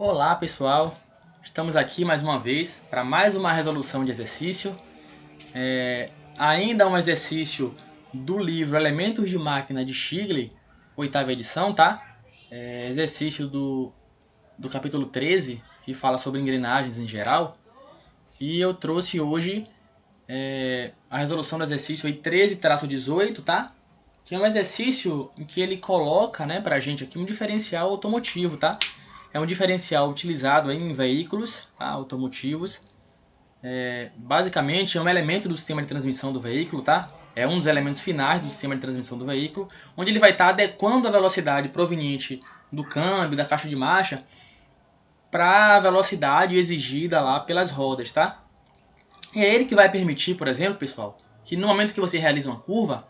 Olá pessoal, estamos aqui mais uma vez para mais uma resolução de exercício. Ainda um exercício do livro Elementos de Máquina de Shigley, oitava edição, tá? Exercício do capítulo 13, que fala sobre engrenagens em geral. E eu trouxe hoje a resolução do exercício 13-18, tá? Que é um exercício em que ele coloca, né, pra gente aqui um diferencial automotivo, tá? É um diferencial utilizado em veículos, tá, automotivos. Basicamente é um elemento do sistema de transmissão do veículo, tá? É um dos elementos finais do sistema de transmissão do veículo, onde ele vai estar adequando a velocidade proveniente do câmbio, da caixa de marcha, para a velocidade exigida lá pelas rodas, tá? E é ele que vai permitir, por exemplo, pessoal, que no momento que você realiza uma curva,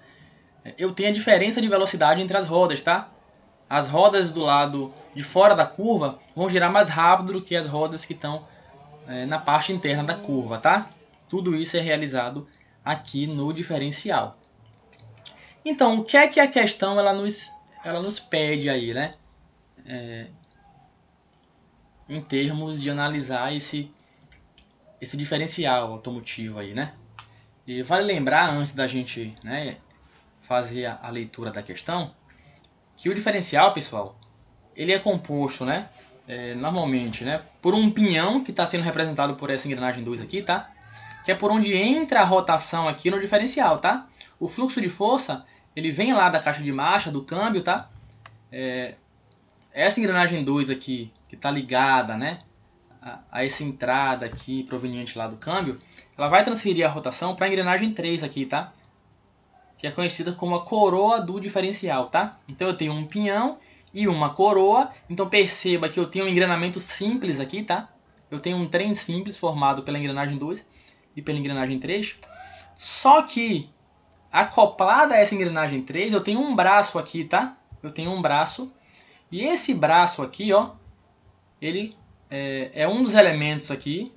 eu tenha diferença de velocidade entre as rodas, tá? As rodas do lado de fora da curva vão girar mais rápido do que as rodas que estão na parte interna da curva, tá? Tudo isso é realizado aqui no diferencial. Então, o que é que a questão ela nos pede aí, né? Em termos de analisar esse diferencial automotivo aí, né? E vale lembrar, antes da gente, né, fazer a leitura da questão, que o diferencial, pessoal, ele é composto, né, normalmente, né, por um pinhão que está sendo representado por essa engrenagem 2 aqui, tá? Que é por onde entra a rotação aqui no diferencial, tá? O fluxo de força, ele vem lá da caixa de marcha, do câmbio, tá? Essa engrenagem 2 aqui, que está ligada, né, a essa entrada aqui proveniente lá do câmbio, ela vai transferir a rotação para a engrenagem 3 aqui, tá? Que é conhecida como a coroa do diferencial, tá? Então eu tenho um pinhão e uma coroa, então perceba que eu tenho um engrenamento simples aqui, tá? Eu tenho um trem simples formado pela engrenagem 2 e pela engrenagem 3, só que acoplada a essa engrenagem 3 eu tenho um braço aqui, tá? Eu tenho um braço, e esse braço aqui, ó, ele é um dos elementos aqui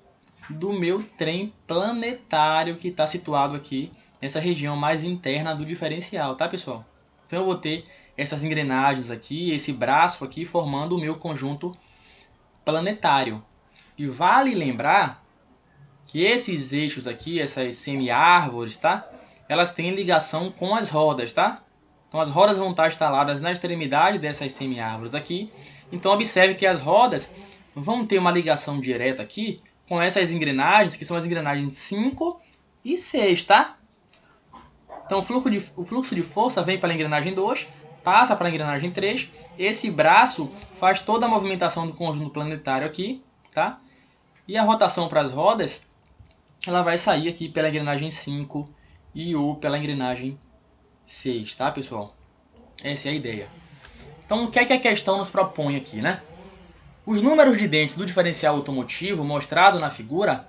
do meu trem planetário que está situado aqui nessa região mais interna do diferencial, tá, pessoal? Então eu vou ter essas engrenagens aqui, esse braço aqui formando o meu conjunto planetário. E vale lembrar que esses eixos aqui, essas semi-árvores, tá? Elas têm ligação com as rodas, tá? Então as rodas vão estar instaladas na extremidade dessas semi-árvores aqui. Então observe que as rodas vão ter uma ligação direta aqui com essas engrenagens, que são as engrenagens 5 e 6, tá? Então o fluxo de força vem pela engrenagem 2, passa para a engrenagem 3. Esse braço faz toda a movimentação do conjunto planetário aqui, tá? E a rotação para as rodas, ela vai sair aqui pela engrenagem 5 e ou pela engrenagem 6, tá, pessoal? Essa é a ideia. Então, o que é que a questão nos propõe aqui, né? Os números de dentes do diferencial automotivo mostrado na figura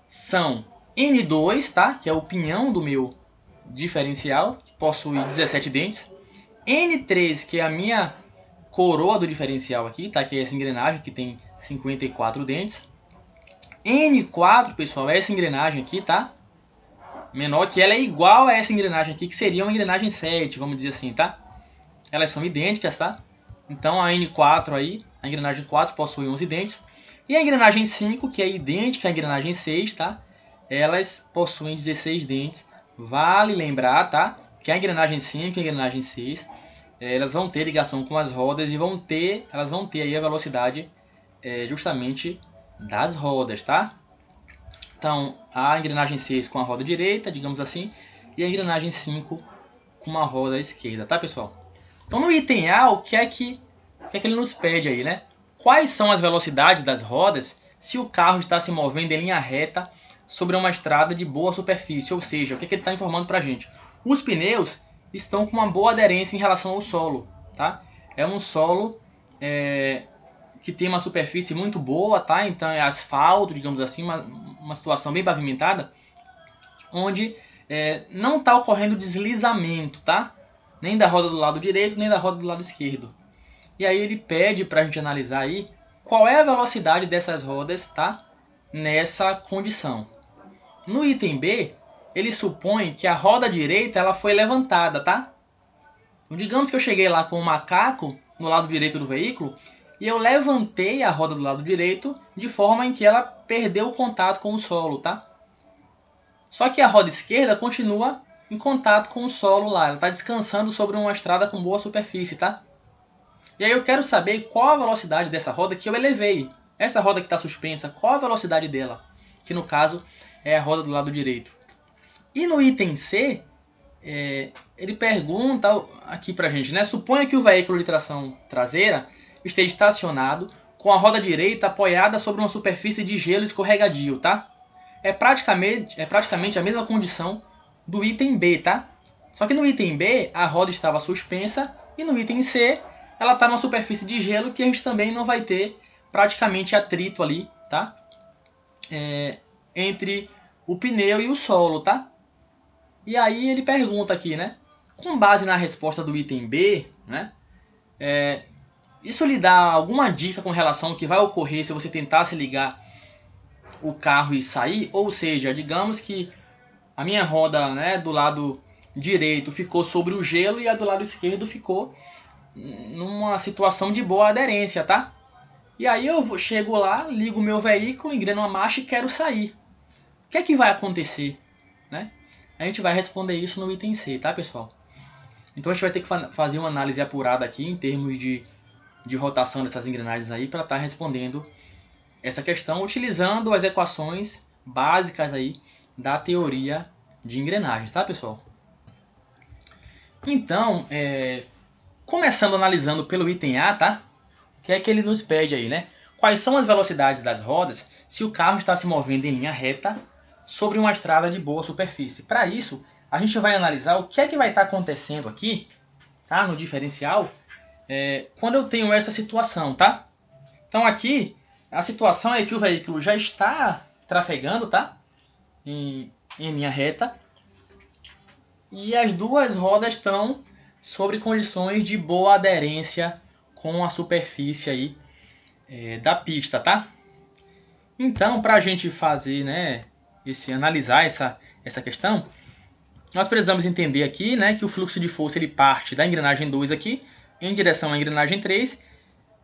são N2, tá? Que é o pinhão do meu diferencial, que possui 17 dentes. N3, que é a minha coroa do diferencial aqui, tá? Que é essa engrenagem que tem 54 dentes. N4, pessoal, é essa engrenagem aqui, tá? Menor, que ela é igual a essa engrenagem aqui, que seria uma engrenagem 7, vamos dizer assim, tá? Elas são idênticas, tá? Então a N4 aí, a engrenagem 4 possui 11 dentes. E a engrenagem 5, que é idêntica à engrenagem 6, tá? Elas possuem 16 dentes. Vale lembrar, tá? Que a engrenagem 5 e a engrenagem 6, elas vão ter ligação com as rodas e elas vão ter aí a velocidade justamente das rodas, tá? Então, a engrenagem 6 com a roda direita, digamos assim, e a engrenagem 5 com uma roda esquerda, tá, pessoal? Então, no item A, o que é que ele nos pede aí, né? Quais são as velocidades das rodas se o carro está se movendo em linha reta sobre uma estrada de boa superfície? Ou seja, o que ele está informando para a gente? Os pneus estão com uma boa aderência em relação ao solo, tá? É um solo que tem uma superfície muito boa, tá? Então é asfalto, digamos assim, uma situação bem pavimentada, onde não está ocorrendo deslizamento, tá? Nem da roda do lado direito, nem da roda do lado esquerdo. E aí ele pede para a gente analisar aí qual é a velocidade dessas rodas, tá? Nessa condição. No item B, ele supõe que a roda direita ela foi levantada, tá? Então, digamos que eu cheguei lá com o macaco no lado direito do veículo e eu levantei a roda do lado direito de forma em que ela perdeu o contato com o solo, tá? Só que a roda esquerda continua em contato com o solo lá, ela está descansando sobre uma estrada com boa superfície, tá? E aí eu quero saber qual a velocidade dessa roda que eu elevei. Essa roda que está suspensa, qual a velocidade dela? Que no caso é a roda do lado direito. E no item C, ele pergunta aqui pra gente, né? Suponha que o veículo de tração traseira esteja estacionado com a roda direita apoiada sobre uma superfície de gelo escorregadio, tá? É praticamente a mesma condição do item B, tá? Só que no item B a roda estava suspensa e no item C ela está numa superfície de gelo que a gente também não vai ter praticamente atrito ali, tá? Entre o pneu e o solo, tá? E aí ele pergunta aqui, né? Com base na resposta do item B, né? Isso lhe dá alguma dica com relação ao que vai ocorrer se você tentasse ligar o carro e sair? Ou seja, digamos que a minha roda, né, do lado direito ficou sobre o gelo e a do lado esquerdo ficou numa situação de boa aderência, tá? E aí eu chego lá, ligo o meu veículo, engreno a marcha e quero sair. O que é que vai acontecer, né? A gente vai responder isso no item C, tá, pessoal? Então a gente vai ter que fazer uma análise apurada aqui em termos de rotação dessas engrenagens aí para estar respondendo essa questão utilizando as equações básicas aí da teoria de engrenagem, tá, pessoal? Então, começando analisando pelo item A, tá? O que é que ele nos pede aí, né? Quais são as velocidades das rodas se o carro está se movendo em linha reta sobre uma estrada de boa superfície? Para isso, a gente vai analisar o que é que vai estar acontecendo aqui, tá? No diferencial, quando eu tenho essa situação, tá? Então aqui, a situação é que o veículo já está trafegando, tá? Em linha reta. E as duas rodas estão sobre condições de boa aderência com a superfície aí, da pista, tá? Então, para a gente fazer, né, analisar essa questão, nós precisamos entender aqui, né, que o fluxo de força ele parte da engrenagem 2 aqui em direção à engrenagem 3.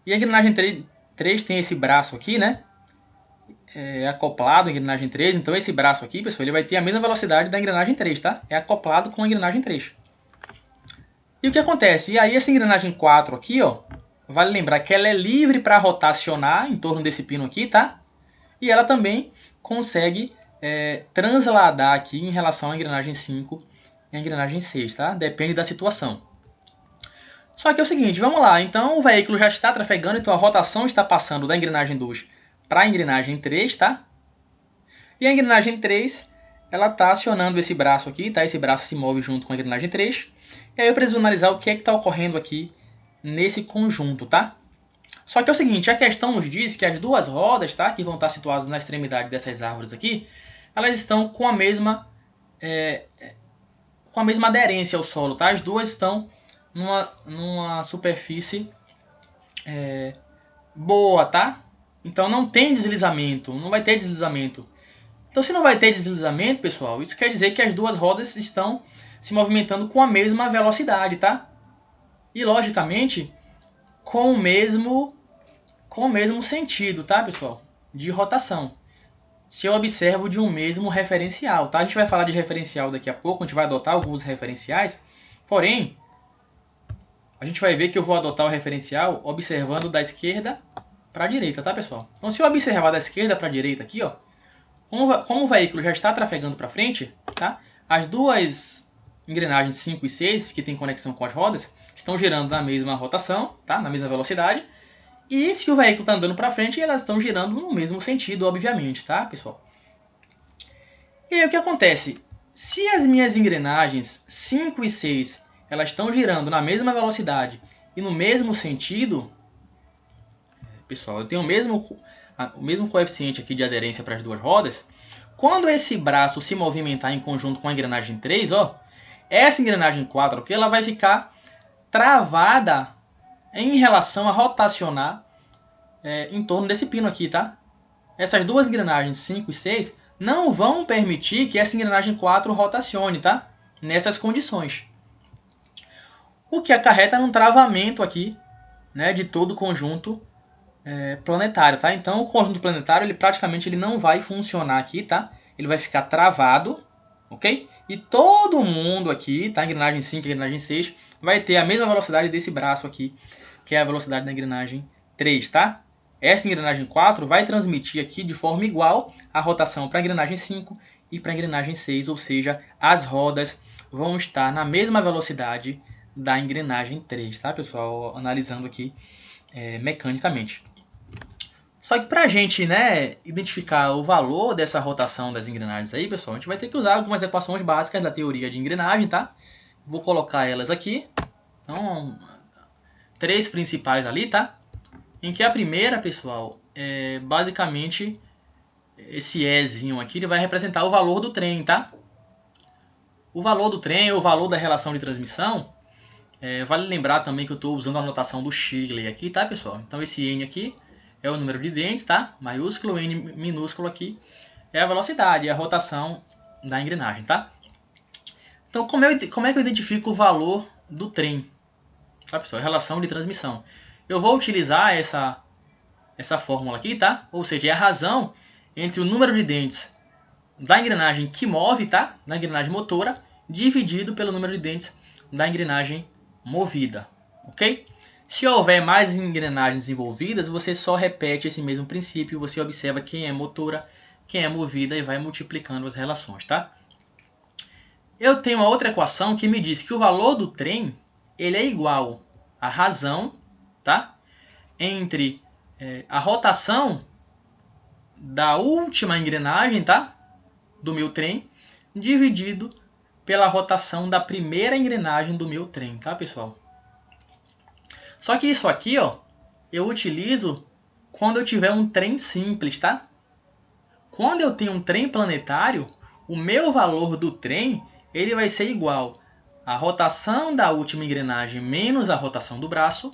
E a engrenagem 3 tem esse braço aqui, né, acoplado à engrenagem 3. Então esse braço aqui, pessoal, ele vai ter a mesma velocidade da engrenagem 3, tá? É acoplado com a engrenagem 3. E o que acontece? E aí essa engrenagem 4 aqui, ó, vale lembrar que ela é livre para rotacionar em torno desse pino aqui, tá? E ela também consegue transladar aqui em relação à engrenagem 5 e à engrenagem 6, tá? Depende da situação. Só que é o seguinte, vamos lá. Então o veículo já está trafegando, então a rotação está passando da engrenagem 2 para a engrenagem 3, tá? E a engrenagem 3, ela está acionando esse braço aqui, tá? Esse braço se move junto com a engrenagem 3. E aí eu preciso analisar o que é que está ocorrendo aqui nesse conjunto, tá? Só que é o seguinte, a questão nos diz que as duas rodas, tá? Que vão estar situadas na extremidade dessas árvores aqui, elas estão com a mesma aderência ao solo, tá? As duas estão numa superfície boa, tá? Então não tem deslizamento, não vai ter deslizamento. Então se não vai ter deslizamento, pessoal, isso quer dizer que as duas rodas estão se movimentando com a mesma velocidade, tá? E logicamente com o mesmo sentido, tá, pessoal? De rotação. Se eu observo de um mesmo referencial, tá? A gente vai falar de referencial daqui a pouco, a gente vai adotar alguns referenciais. Porém, a gente vai ver que eu vou adotar o referencial observando da esquerda para a direita, tá, pessoal? Então, se eu observar da esquerda para a direita aqui, ó, como o veículo já está trafegando para frente, tá? As duas engrenagens 5 e 6, que tem conexão com as rodas, estão girando na mesma rotação, tá? Na mesma velocidade. E se o veículo está andando para frente, elas estão girando no mesmo sentido, obviamente, tá, pessoal? E aí o que acontece? Se as minhas engrenagens 5 e 6 elas estão girando na mesma velocidade e no mesmo sentido, pessoal, eu tenho o mesmo coeficiente aqui de aderência para as duas rodas. Quando esse braço se movimentar em conjunto com a engrenagem 3, ó, essa engrenagem 4 aqui, ela vai ficar travada em relação a rotacionar em torno desse pino aqui, tá? Essas duas engrenagens 5 e 6 não vão permitir que essa engrenagem 4 rotacione, tá? Nessas condições. O que acarreta num travamento aqui, né, de todo o conjunto planetário, tá? Então o conjunto planetário ele praticamente não vai funcionar aqui, tá? Ele vai ficar travado, ok? E todo mundo aqui, tá? Engrenagem 5 e engrenagem 6 vai ter a mesma velocidade desse braço aqui, que é a velocidade da engrenagem 3, tá? Essa engrenagem 4 vai transmitir aqui de forma igual a rotação para a engrenagem 5 e para a engrenagem 6, ou seja, as rodas vão estar na mesma velocidade da engrenagem 3, tá, pessoal? Analisando aqui mecanicamente. Só que para a gente, né, identificar o valor dessa rotação das engrenagens aí, pessoal, a gente vai ter que usar algumas equações básicas da teoria de engrenagem, tá? Vou colocar elas aqui. Então, 3 principais ali, tá? Em que a primeira, pessoal, é basicamente esse Ezinho aqui, ele vai representar o valor do trem, tá? O valor do trem, o valor da relação de transmissão, vale lembrar também que eu estou usando a notação do Shigley aqui, tá, pessoal? Então esse N aqui é o número de dentes, tá? Maiúsculo, N minúsculo aqui é a velocidade, a rotação da engrenagem, tá? Então como é que eu identifico o valor do trem? Tá, pessoal? A relação de transmissão. Eu vou utilizar essa fórmula aqui, tá? Ou seja, é a razão entre o número de dentes da engrenagem que move, tá? Da engrenagem motora, dividido pelo número de dentes da engrenagem movida, ok? Se houver mais engrenagens envolvidas, você só repete esse mesmo princípio, você observa quem é motora, quem é movida e vai multiplicando as relações, tá? Eu tenho uma outra equação que me diz que o valor do trem ele é igual à razão, tá? Entre a rotação da última engrenagem, tá? Do meu trem, dividido pela rotação da primeira engrenagem do meu trem, tá, pessoal? Só que isso aqui, ó, eu utilizo quando eu tiver um trem simples, tá? Quando eu tenho um trem planetário, o meu valor do trem ele vai ser igual à rotação da última engrenagem menos a rotação do braço,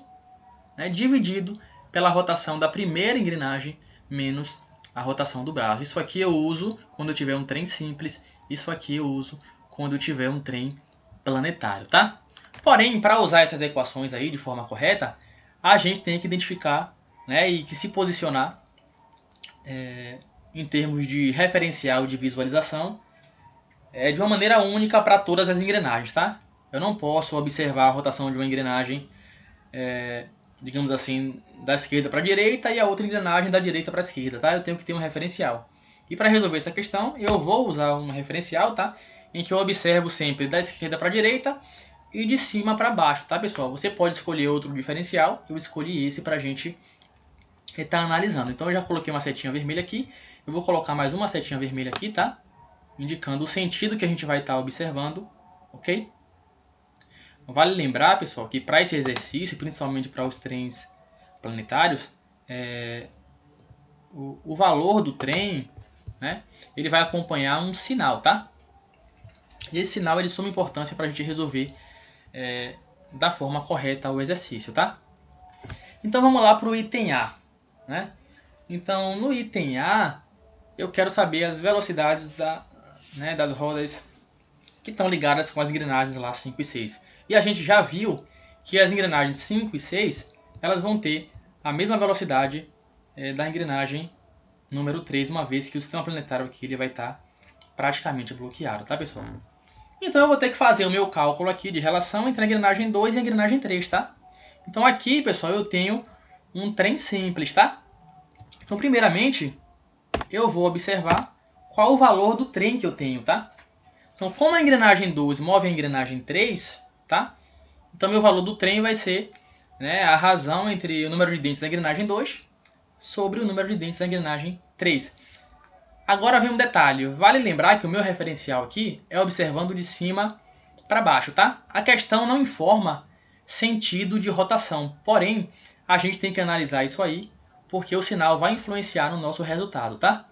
né, dividido pela rotação da primeira engrenagem menos a rotação do braço. Isso aqui eu uso quando eu tiver um trem simples, isso aqui eu uso quando eu tiver um trem planetário, tá? Porém, para usar essas equações aí de forma correta, a gente tem que identificar, né, e que se posicionar em termos de referencial de visualização de uma maneira única para todas as engrenagens, tá? Eu não posso observar a rotação de uma engrenagem, digamos assim, da esquerda para a direita e a outra engrenagem da direita para a esquerda, tá? Eu tenho que ter um referencial. E para resolver essa questão, eu vou usar um referencial, tá? Em que eu observo sempre da esquerda para a direita e de cima para baixo, tá, pessoal? Você pode escolher outro diferencial, eu escolhi esse para a gente estar analisando. Então eu já coloquei uma setinha vermelha aqui, eu vou colocar mais uma setinha vermelha aqui, tá? Indicando o sentido que a gente vai estar observando, ok? Vale lembrar, pessoal, que para esse exercício, principalmente para os trens planetários, o valor do trem, né, ele vai acompanhar um sinal, tá? E esse sinal é de suma importância para a gente resolver da forma correta o exercício, tá? Então vamos lá para o item A, né? Então no item A eu quero saber as velocidades das rodas que estão ligadas com as engrenagens lá 5 e 6. E a gente já viu que as engrenagens 5 e 6 elas vão ter a mesma velocidade da engrenagem número 3, uma vez que o sistema planetário aqui ele vai estar praticamente bloqueado, tá, pessoal? Então eu vou ter que fazer o meu cálculo aqui de relação entre a engrenagem 2 e a engrenagem 3, tá? Então aqui, pessoal, eu tenho um trem simples, tá? Então primeiramente eu vou observar qual o valor do trem que eu tenho, tá? Então como a engrenagem 2 move a engrenagem 3, tá? Então meu valor do trem vai ser, né, a razão entre o número de dentes da engrenagem 2 sobre o número de dentes da engrenagem 3. Agora vem um detalhe, vale lembrar que o meu referencial aqui é observando de cima para baixo, tá? A questão não informa sentido de rotação, porém a gente tem que analisar isso aí, porque o sinal vai influenciar no nosso resultado, tá?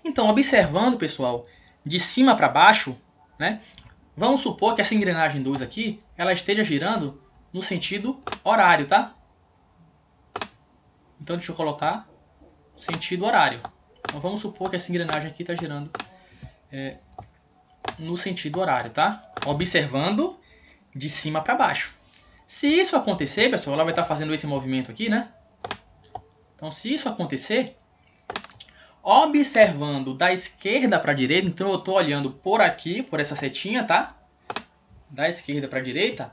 Então, observando, pessoal, de cima para baixo, né, vamos supor que essa engrenagem 2 aqui, ela esteja girando no sentido horário, tá? Então deixa eu colocar sentido horário. Então vamos supor que essa engrenagem aqui está girando no sentido horário, tá? Observando de cima para baixo. Se isso acontecer, pessoal, ela vai estar fazendo esse movimento aqui, né? Então, se isso acontecer, observando da esquerda para a direita, então eu estou olhando por aqui, por essa setinha, tá? Da esquerda para a direita,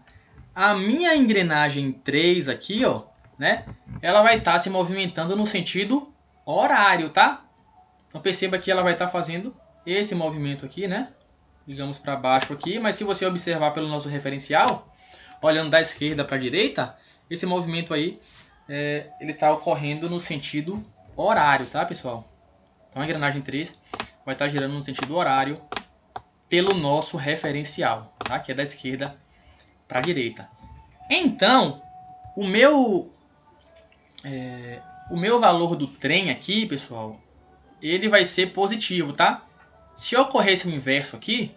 a minha engrenagem 3 aqui, ó, né? Ela vai estar se movimentando no sentido horário, tá? Então perceba que ela vai estar fazendo esse movimento aqui, né? Digamos para baixo aqui, mas se você observar pelo nosso referencial, olhando da esquerda para a direita, esse movimento aí, ele está ocorrendo no sentido horário, tá, pessoal? Então a engrenagem 3 vai estar girando no sentido horário pelo nosso referencial, tá? Que é da esquerda para a direita. Então, o meu valor do trem aqui, pessoal, ele vai ser positivo, tá? Se ocorresse o inverso aqui,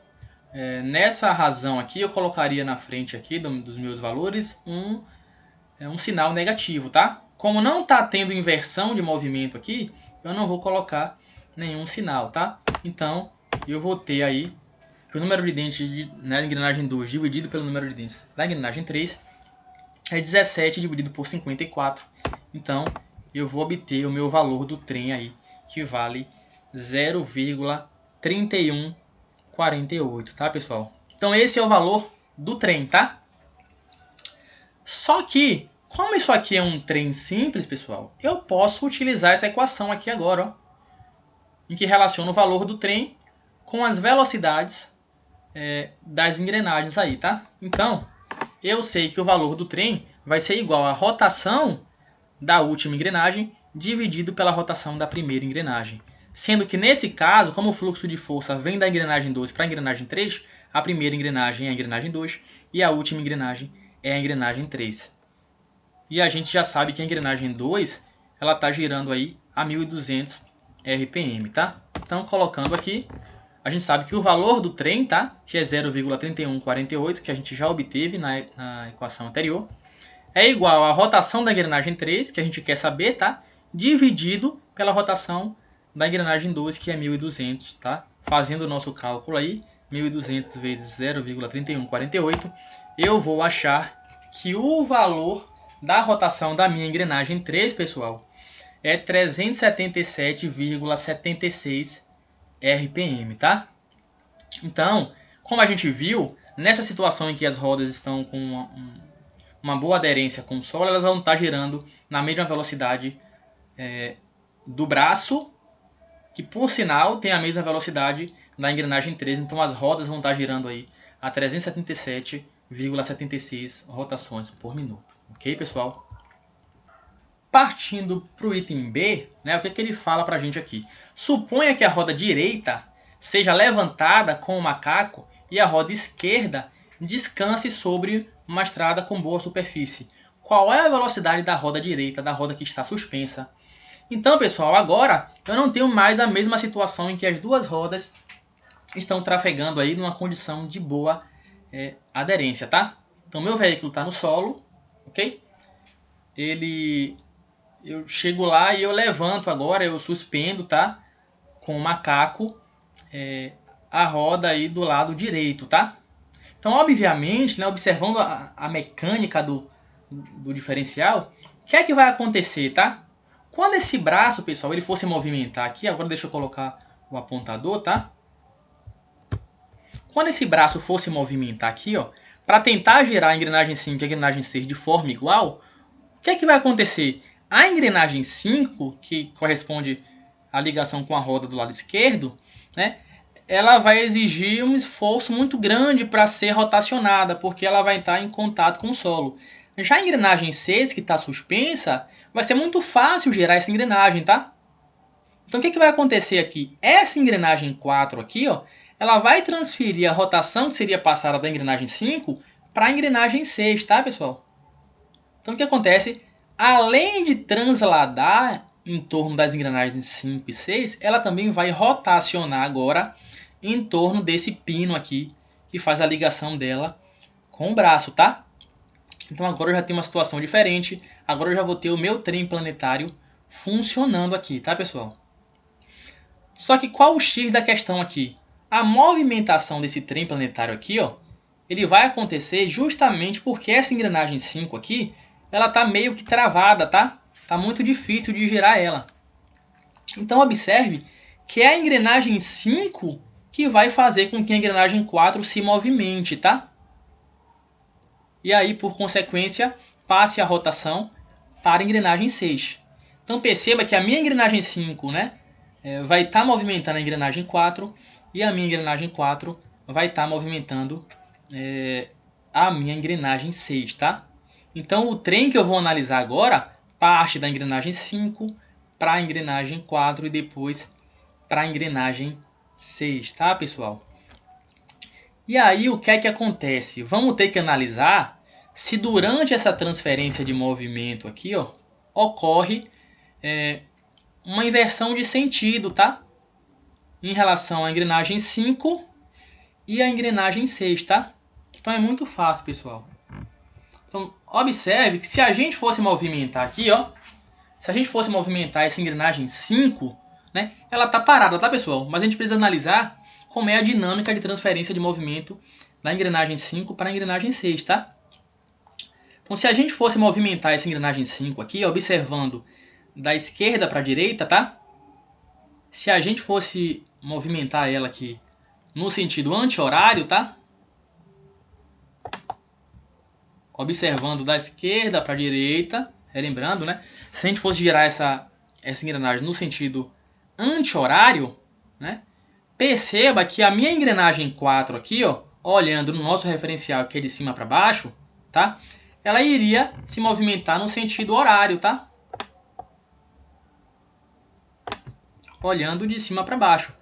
nessa razão aqui, eu colocaria na frente aqui dos meus valores um sinal negativo, tá? Como não está tendo inversão de movimento aqui, eu não vou colocar nenhum sinal, tá? Então, eu vou ter aí que o número de dentes na engrenagem 2 dividido pelo número de dentes da engrenagem 3 é 17 dividido por 54. Então, eu vou obter o meu valor do trem aí, que vale 0,3148, tá, pessoal? Então, esse é o valor do trem, tá? Só que, como isso aqui é um trem simples, pessoal, eu posso utilizar essa equação aqui agora, ó, em que relaciona o valor do trem com as velocidades das engrenagens aí, tá? Então, eu sei que o valor do trem vai ser igual à rotação da última engrenagem dividido pela rotação da primeira engrenagem. Sendo que nesse caso, como o fluxo de força vem da engrenagem 2 para a engrenagem 3, a primeira engrenagem é a engrenagem 2 e a última engrenagem é a engrenagem 3. E a gente já sabe que a engrenagem 2 ela está girando aí a 1.200 RPM, tá? Então, colocando aqui, a gente sabe que o valor do trem, tá? Que é 0,3148, que a gente já obteve na equação anterior, é igual à rotação da engrenagem 3, que a gente quer saber, tá? Dividido pela rotação da engrenagem 2, que é 1.200, tá? Fazendo o nosso cálculo aí, 1.200 vezes 0,3148, eu vou achar que o valor da rotação da minha engrenagem 3, pessoal, é 377,76 RPM, tá? Então, como a gente viu, nessa situação em que as rodas estão com uma boa aderência com o solo, elas vão estar girando na mesma velocidade do braço, que por sinal tem a mesma velocidade da engrenagem 3, então as rodas vão estar girando aí a 377,76 rotações por minuto. Ok, pessoal? Partindo para o item B, né, o que ele fala para a gente aqui? Suponha que a roda direita seja levantada com o macaco e a roda esquerda descanse sobre uma estrada com boa superfície. Qual é a velocidade da roda direita, da roda que está suspensa? Então, pessoal, agora eu não tenho mais a mesma situação em que as duas rodas estão trafegando aí numa condição de boa aderência, tá? Então, meu veículo está no solo, ok? Eu chego lá e eu levanto agora, eu suspendo, tá? Com o macaco a roda aí do lado direito, tá? Então, obviamente, né, observando a mecânica do diferencial, o que é que vai acontecer, tá? Quando esse braço, pessoal, ele for se movimentar aqui, agora deixa eu colocar o apontador, tá? Quando esse braço for se movimentar aqui, ó, para tentar girar a engrenagem 5 e a engrenagem 6 de forma igual, o que é que vai acontecer? A engrenagem 5, que corresponde à ligação com a roda do lado esquerdo, né, ela vai exigir um esforço muito grande para ser rotacionada, porque ela vai estar em contato com o solo. Já a engrenagem 6, que está suspensa, vai ser muito fácil girar essa engrenagem, tá? Então o que vai acontecer aqui? Essa engrenagem 4 aqui, ó, ela vai transferir a rotação que seria passada da engrenagem 5 para a engrenagem 6, tá, pessoal? Então o que acontece? Além de transladar em torno das engrenagens 5 e 6, ela também vai rotacionar agora em torno desse pino aqui, que faz a ligação dela com o braço, tá? Então agora eu já tenho uma situação diferente. Agora eu já vou ter o meu trem planetário funcionando aqui, tá, pessoal? Só que qual o X da questão aqui? A movimentação desse trem planetário aqui, ó, ele vai acontecer justamente porque essa engrenagem 5 aqui, ela tá meio que travada, tá? Está muito difícil de girar ela. Então observe que é a engrenagem 5 que vai fazer com que a engrenagem 4 se movimente, tá? E aí, por consequência, passe a rotação para a engrenagem 6. Então perceba que a minha engrenagem 5, né, vai estar movimentando a engrenagem 4 e a minha engrenagem 4 vai estar movimentando a minha engrenagem 6, tá? Então o trem que eu vou analisar agora parte da engrenagem 5 para a engrenagem 4 e depois para a engrenagem 6, tá, pessoal? E aí o que é que acontece? Vamos ter que analisar se durante essa transferência de movimento aqui, ó, ocorre uma inversão de sentido, tá? Em relação à engrenagem 5 e à engrenagem 6, tá? Então é muito fácil, pessoal. Então observe que se a gente fosse movimentar aqui, ó, se a gente fosse movimentar essa engrenagem 5, né, ela tá parada, tá, pessoal? Mas a gente precisa analisar como é a dinâmica de transferência de movimento da engrenagem 5 para a engrenagem 6, tá? Então se a gente fosse movimentar essa engrenagem 5 aqui, observando da esquerda para a direita, tá? Se a gente fosse movimentar ela aqui no sentido anti-horário, tá? Observando da esquerda para a direita, relembrando, né? Se a gente fosse girar essa engrenagem no sentido anti-horário, né? Perceba que a minha engrenagem 4 aqui, ó, olhando no nosso referencial que é de cima para baixo, tá? Ela iria se movimentar no sentido horário, tá? Olhando de cima para baixo.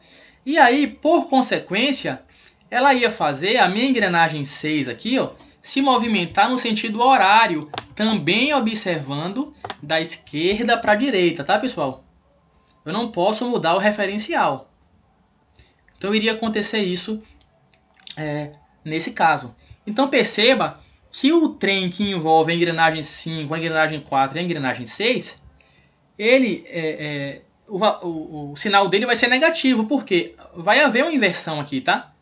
E aí, por consequência, ela ia fazer a minha engrenagem 6 aqui, ó, se movimentar no sentido horário, também observando da esquerda para a direita, tá, pessoal? Eu não posso mudar o referencial. Então iria acontecer isso nesse caso. Então perceba que o trem que envolve a engrenagem 5, a engrenagem 4 e a engrenagem 6, ele, o sinal dele vai ser negativo, porque vai haver uma inversão aqui, tá?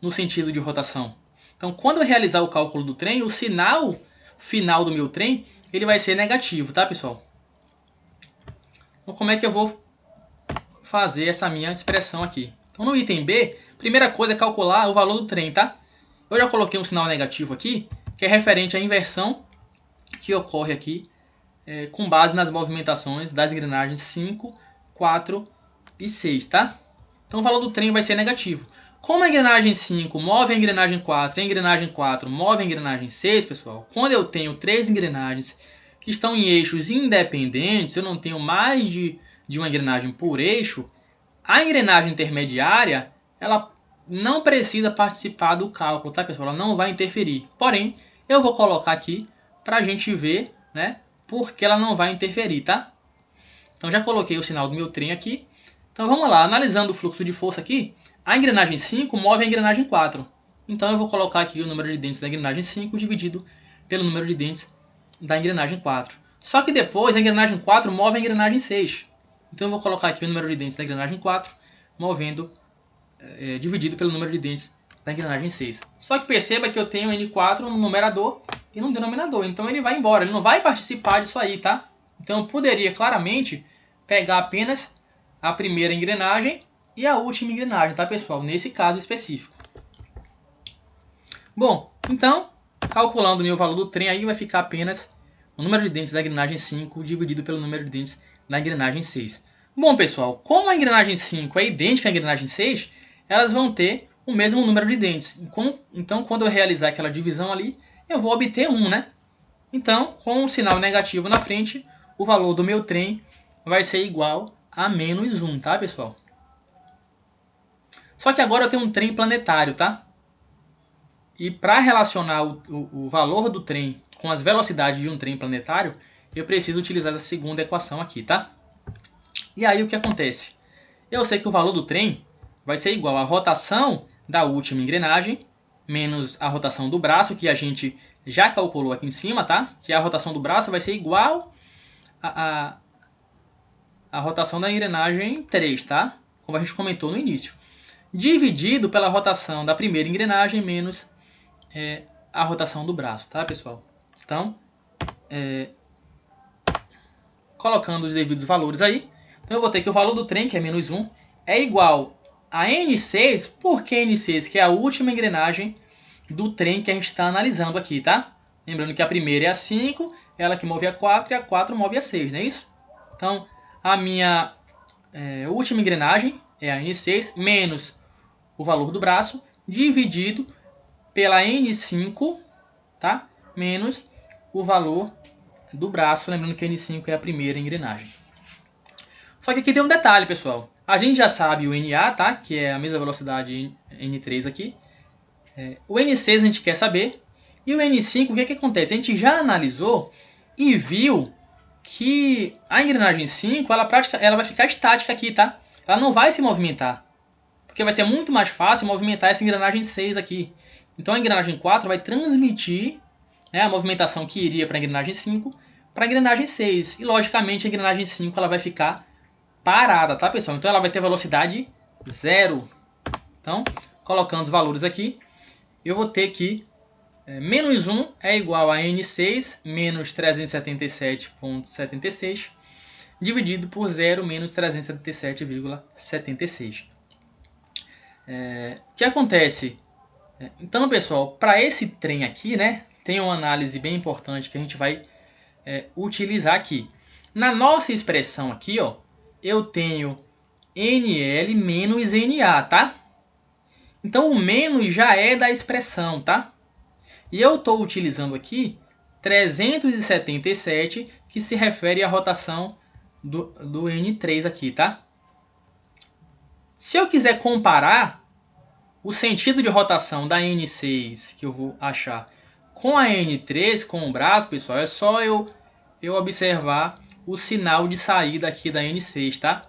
No sentido de rotação. Então quando eu realizar o cálculo do trem, o sinal final do meu trem ele vai ser negativo, tá, pessoal? Então como é que eu vou fazer essa minha expressão aqui? Então no item B, primeira coisa é calcular o valor do trem, tá? Eu já coloquei um sinal negativo aqui, que é referente à inversão que ocorre aqui com base nas movimentações das engrenagens 5, 4 e 6, tá? Então o valor do trem vai ser negativo. Como a engrenagem 5 move a engrenagem 4 e a engrenagem 4 move a engrenagem 6, pessoal, quando eu tenho três engrenagens que estão em eixos independentes, eu não tenho mais de uma engrenagem por eixo, a engrenagem intermediária, ela não precisa participar do cálculo, tá, pessoal? Ela não vai interferir. Porém, eu vou colocar aqui para a gente ver, né, porque ela não vai interferir, tá? Então já coloquei o sinal do meu trem aqui. Então vamos lá, analisando o fluxo de força aqui, a engrenagem 5 move a engrenagem 4. Então eu vou colocar aqui o número de dentes da engrenagem 5 dividido pelo número de dentes da engrenagem 4. Só que depois a engrenagem 4 move a engrenagem 6. Então eu vou colocar aqui o número de dentes da engrenagem 4 movendo dividido pelo número de dentes da engrenagem 6. Só que perceba que eu tenho N4 no numerador e no denominador. Então ele vai embora, ele não vai participar disso aí, tá? Então eu poderia claramente pegar apenas a primeira engrenagem e a última engrenagem, tá, pessoal? Nesse caso específico. Bom, então, calculando o meu valor do trem, aí vai ficar apenas o número de dentes da engrenagem 5 dividido pelo número de dentes da engrenagem 6. Bom, pessoal, como a engrenagem 5 é idêntica à engrenagem 6, elas vão ter o mesmo número de dentes. Então, quando eu realizar aquela divisão ali, eu vou obter 1, né? Então, com o sinal negativo na frente, o valor do meu trem vai ser igual a menos 1, tá, pessoal? Só que agora eu tenho um trem planetário, tá? E para relacionar o valor do trem com as velocidades de um trem planetário, eu preciso utilizar essa segunda equação aqui, tá? E aí o que acontece? Eu sei que o valor do trem vai ser igual à rotação da última engrenagem menos a rotação do braço, que a gente já calculou aqui em cima, tá? Que a rotação do braço vai ser igual a rotação da engrenagem 3, tá? Como a gente comentou no início. Dividido pela rotação da primeira engrenagem menos a rotação do braço, tá, pessoal? Então, colocando os devidos valores aí. Então eu vou ter que o valor do trem, que é menos 1, é igual a N6. Por que N6? Que é a última engrenagem do trem que a gente está analisando aqui, tá? Lembrando que a primeira é a 5, ela que move a 4 e a 4 move a 6, não é isso? Então, a minha última engrenagem é a N6 menos o valor do braço dividido pela N5, tá? Menos o valor do braço, lembrando que a N5 é a primeira engrenagem. Só que aqui tem um detalhe, pessoal. A gente já sabe o NA, tá? Que é a mesma velocidade N3 aqui. O N6 a gente quer saber. E o N5, o que acontece? A gente já analisou e viu que a engrenagem 5 ela vai ficar estática aqui, tá? Ela não vai se movimentar. Porque vai ser muito mais fácil movimentar essa engrenagem 6 aqui. Então a engrenagem 4 vai transmitir, né, a movimentação que iria para a engrenagem 5 para a engrenagem 6. E logicamente a engrenagem 5 ela vai ficar parada, tá, pessoal? Então ela vai ter velocidade 0. Então, colocando os valores aqui, eu vou ter que menos 1 é igual a N6 menos 377,76 dividido por 0 menos 377,76. O que acontece? Então, pessoal, para esse trem aqui, né, tem uma análise bem importante que a gente vai utilizar aqui. Na nossa expressão aqui, ó, eu tenho NL menos NA, tá? Então, o menos já é da expressão, tá? E eu estou utilizando aqui 377, que se refere à rotação do N3 aqui, tá? Se eu quiser comparar o sentido de rotação da N6, que eu vou achar, com a N3, com o braço, pessoal, é só eu observar o sinal de saída aqui da N6, tá?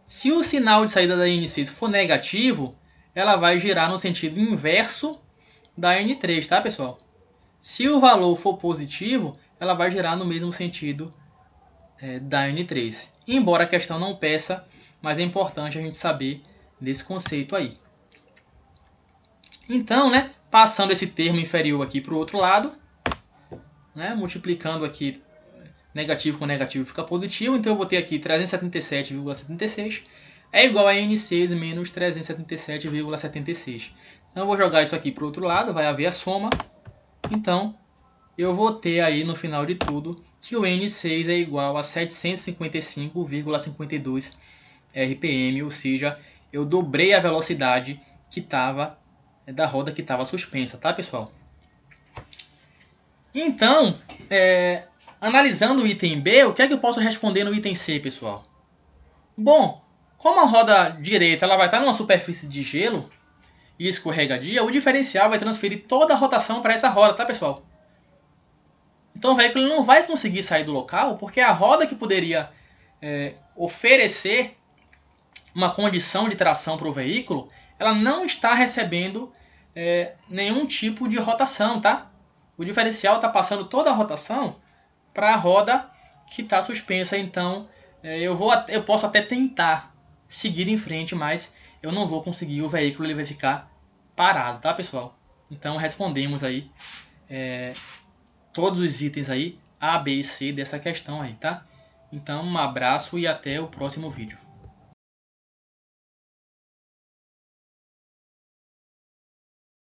Se o sinal de saída da N6 for negativo, ela vai girar no sentido inverso da N3, tá, pessoal? Se o valor for positivo, ela vai girar no mesmo sentido da N3. Embora a questão não peça, mas é importante a gente saber desse conceito aí. Então, né, passando esse termo inferior aqui para o outro lado, né, multiplicando aqui negativo com negativo fica positivo, então eu vou ter aqui 377,76 é igual a N6 menos 377,76. Então eu vou jogar isso aqui para o outro lado, vai haver a soma. Então eu vou ter aí no final de tudo que o N6 é igual a 755,52 RPM, ou seja, eu dobrei a velocidade que estava da roda que estava suspensa, tá, pessoal? Então, analisando o item B, o que é que eu posso responder no item C, pessoal? Bom, como a roda direita ela vai estar numa superfície de gelo e escorregadia, o diferencial vai transferir toda a rotação para essa roda, tá, pessoal? Então o veículo não vai conseguir sair do local, porque a roda que poderia oferecer uma condição de tração para o veículo, ela não está recebendo nenhum tipo de rotação, tá? O diferencial está passando toda a rotação para a roda que está suspensa. Então eu posso até tentar seguir em frente, mas eu não vou conseguir. O veículo ele vai ficar parado, tá, pessoal? Então respondemos aí todos os itens aí A, B e C dessa questão aí, tá? Então um abraço e até o próximo vídeo.